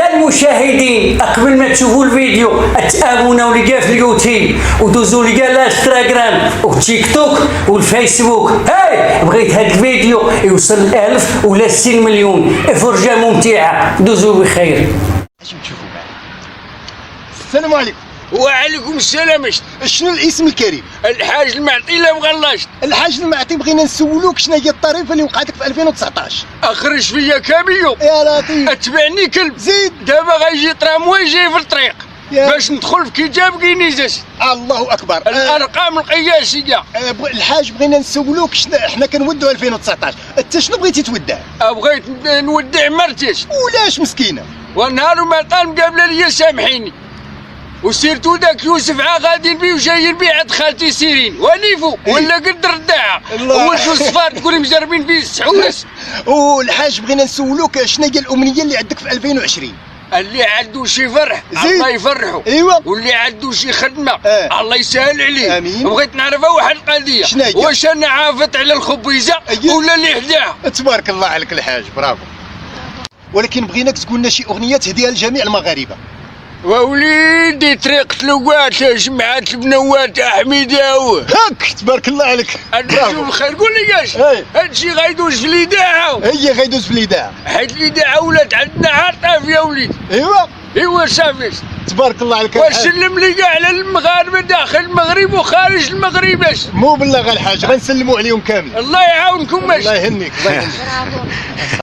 يا المشاهدين، قبل ما تشوفوا الفيديو تابوناو لي في اليوتيوب ودوزوا لي الانستغرام والتيك توك والفيسبوك. هاي بغيت هذا الفيديو يوصل 1000 ولا 60 مليون. فرجه ممتعه، دوزوا بخير. اش نشوفوا معايا؟ السلام عليكم. وعليكم السلام. شنو الاسم الكريم؟ الحاج المعطي لا مغلاش. الحاج المعطي، بغينا نسولوك شنو هي الطريفه اللي وقعت لك في 2019. اخرج فيا كاميو يا لطيف. اتبعني كلب. زيد. دابا غيجي ترامواي جاي في الطريق يا. باش ندخل في كتاب كينيزاس. الله اكبر. الارقام القياسيه. الحاج بغينا نسولوك حنا كنودوا 2019، انت شنو بغيتي تودع؟ بغيت نودع مرتي ولاش مسكينه؟ ونهار ما طال مقابله ليا سامحيني، وسيرتو داك يوسف غاديين بيه وجايين بيه عند خالتي سيرين ونيفو ولا قد رداعه ولدو الصفار تقولي مجربين فيه السحوس. والحاج بغينا نسولوك شنو هي الامنيه اللي عندك في 2020؟ اللي عنده شي فرح زيد. الله يفرحه. ايوا. واللي عنده شي خدمه الله يسهل عليه. امين. بغيت نعرفها واحد القضيه، شنو هي؟ واش انا عافت على الخبيزه ولا اللي حداها؟ تبارك الله عليك الحاج، برافو. ولكن بغيناك تقول لنا شي اغنيه تهديها لجميع المغاربه. ووليدي طريقة لوقات جمعات البنوات حميدة هاك تبارك الله عليك. برافو الخير. قول لي كاش هادشي غيدوز في الاذاعه. هي غيدوز في الاذاعه حيت الاذاعه ولات عندنا عطاف يا وليد. ايوا صافي تبارك الله عليك. وسلم لي كاع على المغاربه داخل المغرب وخارج المغرب. مو بالله غير الحاج، غنسلموا عليهم كامل. الله يعاونكم. الله يهنيك الله يهنيك.